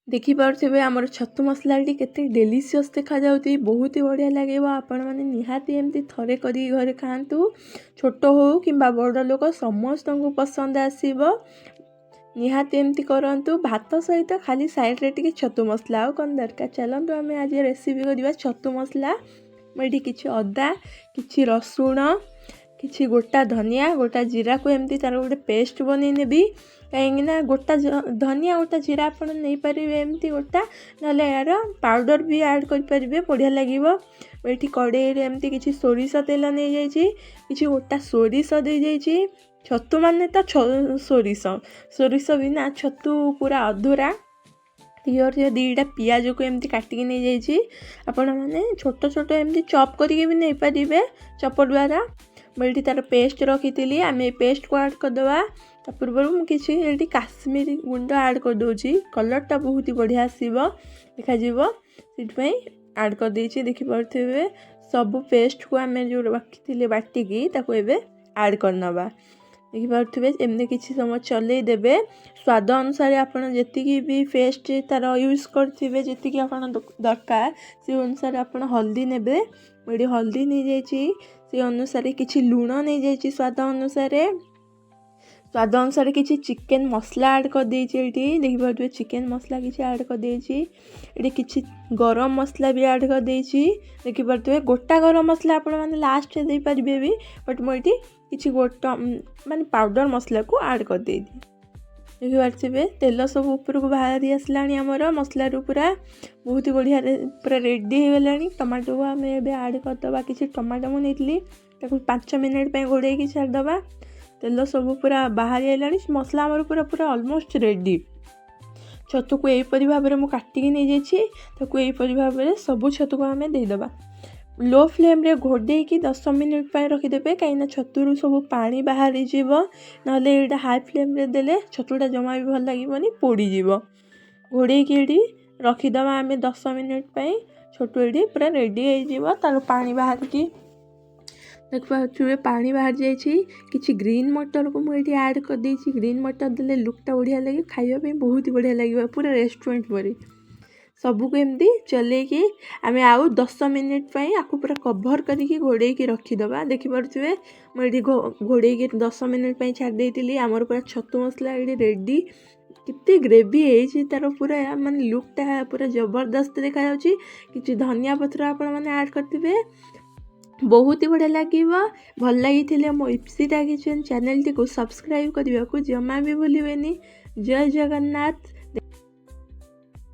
देखिपे आमर छतु मसला केते डेलीशियस देखा जाउती बहुत ही बढ़िया लगे आपण मैंने निहाती एमती थरे करी घरे खातु छोट हो कि बड़ लोक समस्त को पसंद आसीबो निहाती एमती करंतु भात सहित खाली साइड रे टिके छतु मसला आ कौन दरकार चलतु आम आज रेसिपी करवा छतु मसला मुझे किसी अदा किसी रसुण किसी गोटा धनिया गोटा जीरा को एमती तार गोटे पेस्ट बन नेबी कहीं गोटा धनिया गोटा जीरा आप नहीं पारे एमती गोटा ना यार पाउडर भी ऐड करें बढ़िया लगे ये कड़े एमती किसी सोरिष तेल नहीं जाइए किसी गोटा सोरिष दे जाइए छतु माने तो सोरिष बिना छतु पूरा अधूरा क्लियर दीटा पियाज को एमती काटिकी नहीं जाइए आपण मैंने छोट छोट एमती चॉप करके भी नहीं पारे चॉपर द्वारा मुझे तार पेस्ट रखी आम पेस्ट को ऐड करदे पूर्व मुझे काश्मीरी गुंड ऐड कर दूची कलरटा बहुत ही बढ़िया आसो देखा से ऐड कर देछि देखिपे सब पेस्ट को आम जो रखी बाटिकी ऐड करनवा देखिपे एमती किसी समय चलई देवे स्वाद अनुसार आपड़ जी भी पेस्ट तार यूज करेंगे जी आप दरकार से अनुसार आप हल्दी ने मुझे हल्दी नहीं जाइए से अनुसार किसी लुण नहीं जाइए स्वाद अनुसार किसी चिकेन मसला ऐड कर देछि देखिपे चिकेन मसला किसी ऐड कर देछि ये किसी गरम मसला भी ऐड कर देछि देखिपे गोटा गरम मसला आपण मैंने लास्ट दे पारे भी बट मुझे किसी गोटा माने पाउडर मसला को ऐड कर देछि देखिपे तेल सब ऊपर को बाहरी आसला आमर मसला पूरा बहुत ही बढ़िया पूरा रेडी हो गला टमाटो को आम ऐड करदे किसी टमाटो मुझे नहीं 5 मिनट घोड़े छाड़दे तेल सब पूरा बाहरी आइलानी मसला आमर पूरा पूरा ऑलमोस्ट रेडी छतु को यहीपरी भाव में काटिकी नहीं जाइए यहीपरी भाव में सब छतु को आम देदेबा लो फ्लेम रे घोड़े 10 मिनिट रखिदेवे कहीं छतुरु सब पानी बाहरी जीव ना हाई फ्लेम रे देले छतुटा जमा भी भल लगे पोड़ी घोड़े रखिदे आम 10 मिनिट छतु ये पूरा रेडी हो तार पानी बाहर की देखिए पानी बाहर जाइए किसी ग्रीन मटर को मुझे ऐड कर देछि ग्रीन मटर देले लुकटा बढ़िया लगे खाइबा बहुत ही बढ़िया लगे पूरा रेस्टोरेंट परी सबको एमती चलेकी आम आउ 10 मिनिट आपको पूरा कभर करके घोड़े रखीदे देखिपे मुझे घोड़े 10 मिनिट छाड़ी आमर पूरा छतु मसला ये रेडी कितने ग्रेवी है तार पूरा माने लुकटा पूरा जबरदस्त देखा कि धनिया पत्र आपण मैंने ऐड करते बहुत ही बढ़िया लगे भल लगी मो इप्सिता किचन चैनल टी को सब्सक्राइब करने को जमा भी भूलें जय जगन्नाथ।